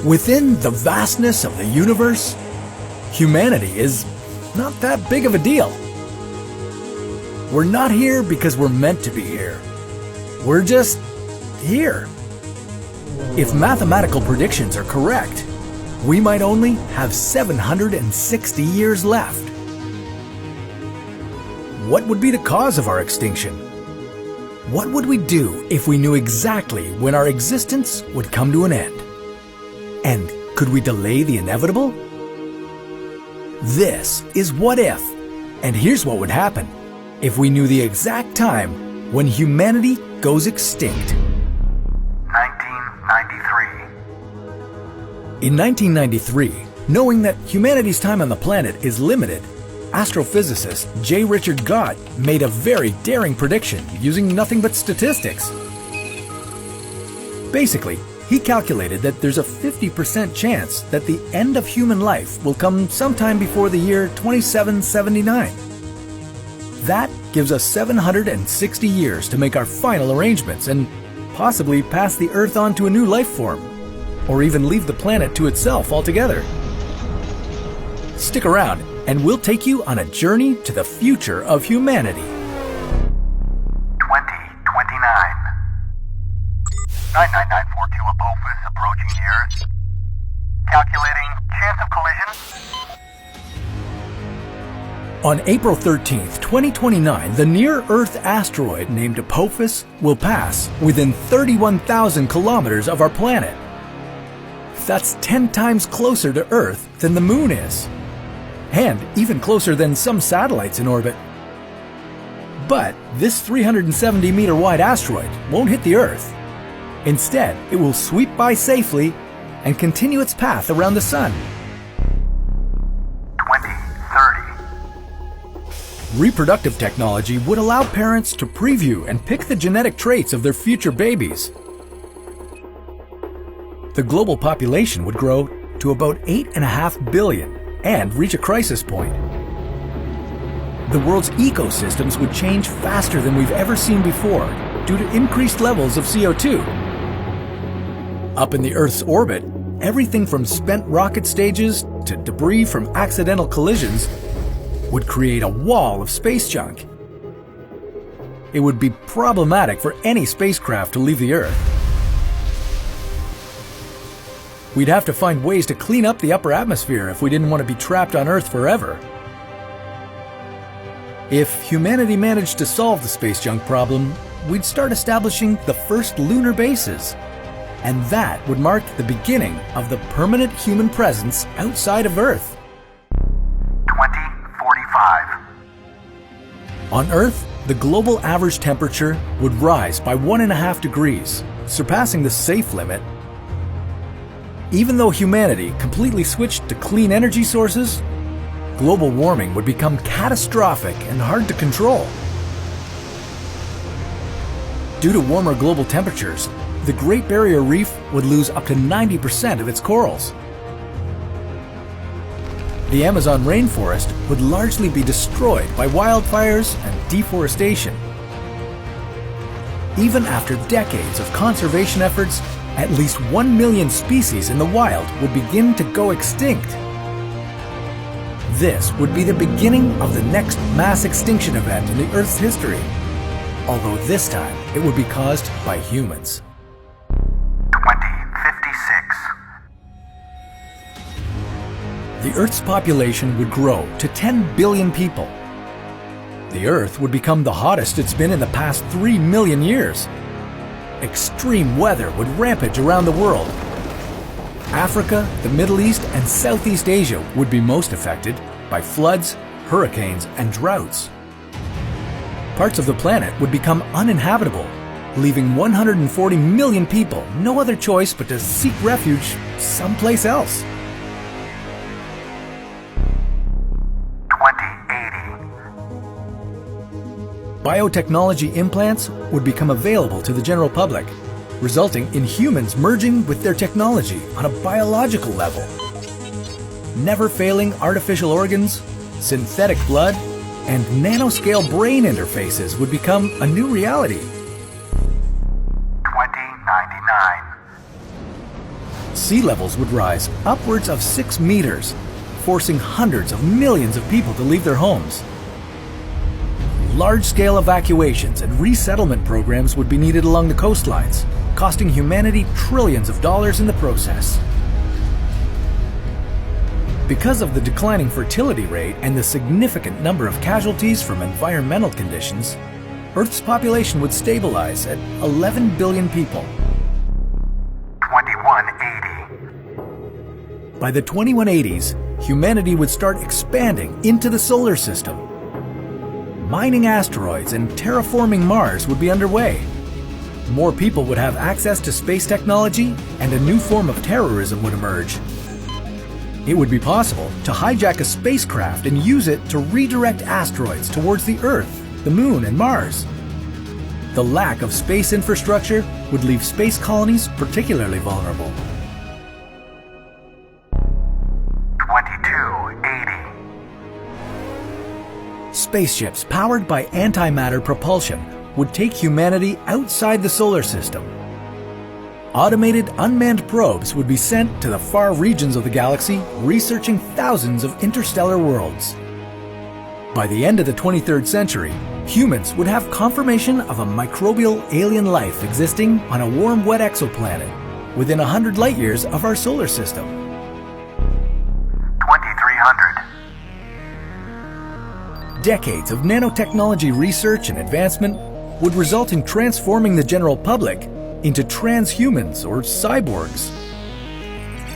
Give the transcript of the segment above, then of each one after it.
Within the vastness of the universe, humanity is not that big of a deal. We're not here because we're meant to be here. We're just here. If mathematical predictions are correct, we might only have 760 years left. What would be the cause of our extinction? What would we do if we knew exactly when our existence would come to an end? And could we delay the inevitable? This is What If, and here's what would happen if we knew the exact time when humanity goes extinct. 1993. In 1993, knowing that humanity's time on the planet is limited, astrophysicist J. Richard Gott made a very daring prediction using nothing but statistics. Basically, he calculated that there's a 50% chance that the end of human life will come sometime before the year 2779. That gives us 760 years to make our final arrangements and possibly pass the Earth on to a new life form, or even leave the planet to itself altogether. Stick around, and we'll take you on a journey to the future of humanity. 2029. 99942 Apophis approaching the Earth. Calculating chance of collision. On April 13th, 2029, the near-Earth asteroid named Apophis will pass within 31,000 kilometers of our planet. That's 10 times closer to Earth than the Moon is, and even closer than some satellites in orbit. But this 370-meter wide asteroid won't hit the Earth. Instead, it will sweep by safely and continue its path around the Sun. 2030. Reproductive technology would allow parents to preview and pick the genetic traits of their future babies. The global population would grow to about 8.5 billion and reach a crisis point. The world's ecosystems would change faster than we've ever seen before due to increased levels of CO2. Up in the Earth's orbit, everything from spent rocket stages to debris from accidental collisions would create a wall of space junk. It would be problematic for any spacecraft to leave the Earth. We'd have to find ways to clean up the upper atmosphere if we didn't want to be trapped on Earth forever. If humanity managed to solve the space junk problem, we'd start establishing the first lunar bases. And that would mark the beginning of the permanent human presence outside of Earth. 2045. On Earth, the global average temperature would rise by 1.5 degrees, surpassing the safe limit. Even though humanity completely switched to clean energy sources, global warming would become catastrophic and hard to control. Due to warmer global temperatures, the Great Barrier Reef would lose up to 90% of its corals. The Amazon rainforest would largely be destroyed by wildfires and deforestation. Even after decades of conservation efforts, at least 1 million species in the wild would begin to go extinct. This would be the beginning of the next mass extinction event in the Earth's history, although this time it would be caused by humans. 2056. The Earth's population would grow to 10 billion people. The Earth would become the hottest it's been in the past 3 million years. Extreme weather would rampage around the world. Africa, the Middle East, and Southeast Asia would be most affected by floods, hurricanes, and droughts. Parts of the planet would become uninhabitable, leaving 140 million people no other choice but to seek refuge someplace else. 2080. Biotechnology implants would become available to the general public, resulting in humans merging with their technology on a biological level. Never-failing artificial organs, synthetic blood, and nanoscale brain interfaces would become a new reality. 2099. sea levels would rise upwards of 6 meters, forcing hundreds of millions of people to leave their homes. Large-scale evacuations and resettlement programs would be needed along the coastlines, costing humanity trillions of dollars in the process. Because of the declining fertility rate and the significant number of casualties from environmental conditions, Earth's population would stabilize at 11 billion people. 2180. By the 2180s, humanity would start expanding into the solar system. Mining asteroids and terraforming Mars would be underway. More people would have access to space technology, and a new form of terrorism would emerge. It would be possible to hijack a spacecraft and use it to redirect asteroids towards the Earth, the Moon, and Mars. The lack of space infrastructure would leave space colonies particularly vulnerable. 2280. Spaceships powered by antimatter propulsion would take humanity outside the solar system. Automated unmanned probes would be sent to the far regions of the galaxy, researching thousands of interstellar worlds. By the end of the 23rd century, humans would have confirmation of a microbial alien life existing on a warm, wet exoplanet within 100 light-years of our solar system. 2300. Decades of nanotechnology research and advancement would result in transforming the general public into transhumans or cyborgs.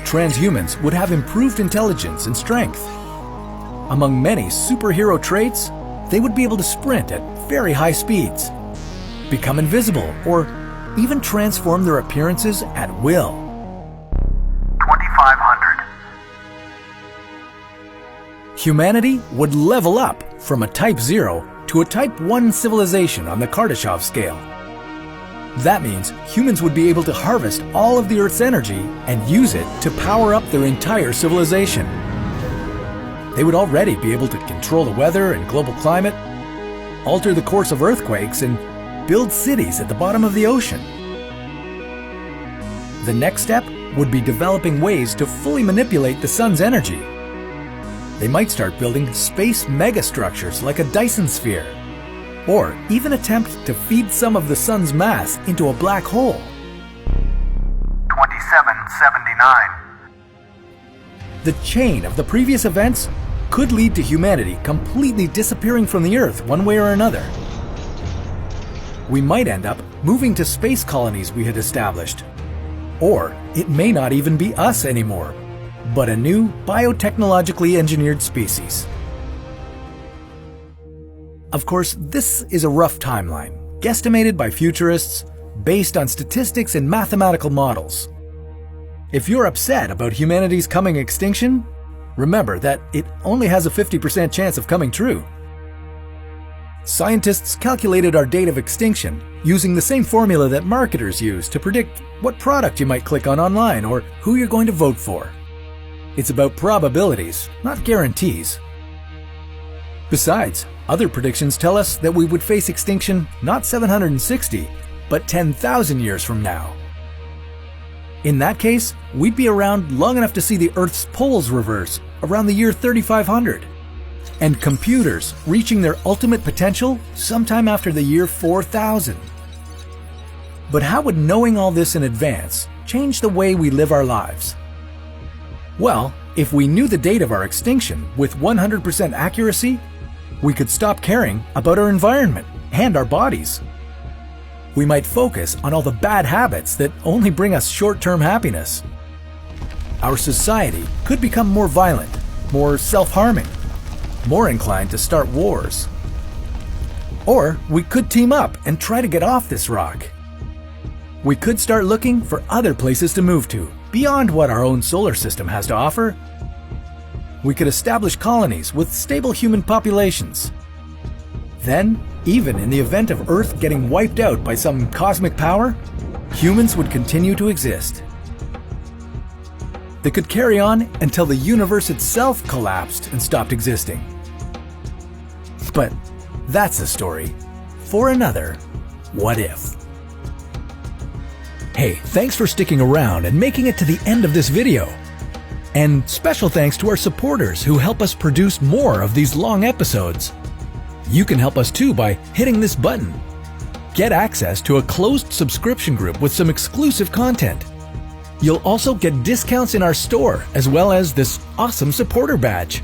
Transhumans would have improved intelligence and strength. Among many superhero traits, they would be able to sprint at very high speeds, become invisible, or even transform their appearances at will. 2500. Humanity would level up from a Type 0 to a Type 1 civilization on the Kardashev scale. That means humans would be able to harvest all of the Earth's energy and use it to power up their entire civilization. They would already be able to control the weather and global climate, alter the course of earthquakes, and build cities at the bottom of the ocean. The next step would be developing ways to fully manipulate the sun's energy. They might start building space megastructures like a Dyson sphere, or even attempt to feed some of the sun's mass into a black hole. 2779. The chain of the previous events could lead to humanity completely disappearing from the Earth one way or another. We might end up moving to space colonies we had established. Or it may not even be us anymore, but a new biotechnologically engineered species. Of course, this is a rough timeline, guesstimated by futurists, based on statistics and mathematical models. If you're upset about humanity's coming extinction, remember that it only has a 50% chance of coming true. Scientists calculated our date of extinction using the same formula that marketers use to predict what product you might click on online or who you're going to vote for. It's about probabilities, not guarantees. Besides, other predictions tell us that we would face extinction not 760, but 10,000 years from now. In that case, we'd be around long enough to see the Earth's poles reverse around the year 3500, and computers reaching their ultimate potential sometime after the year 4000. But how would knowing all this in advance change the way we live our lives? Well, if we knew the date of our extinction with 100% accuracy, we could stop caring about our environment and our bodies. We might focus on all the bad habits that only bring us short-term happiness. Our society could become more violent, more self-harming, more inclined to start wars. Or we could team up and try to get off this rock. We could start looking for other places to move to, beyond what our own solar system has to offer. We could establish colonies with stable human populations. Then, even in the event of Earth getting wiped out by some cosmic power, humans would continue to exist. They could carry on until the universe itself collapsed and stopped existing. But that's a story for another What If. Hey, thanks for sticking around and making it to the end of this video. And special thanks to our supporters who help us produce more of these long episodes. You can help us too by hitting this button. Get access to a closed subscription group with some exclusive content. You'll also get discounts in our store as well as this awesome supporter badge.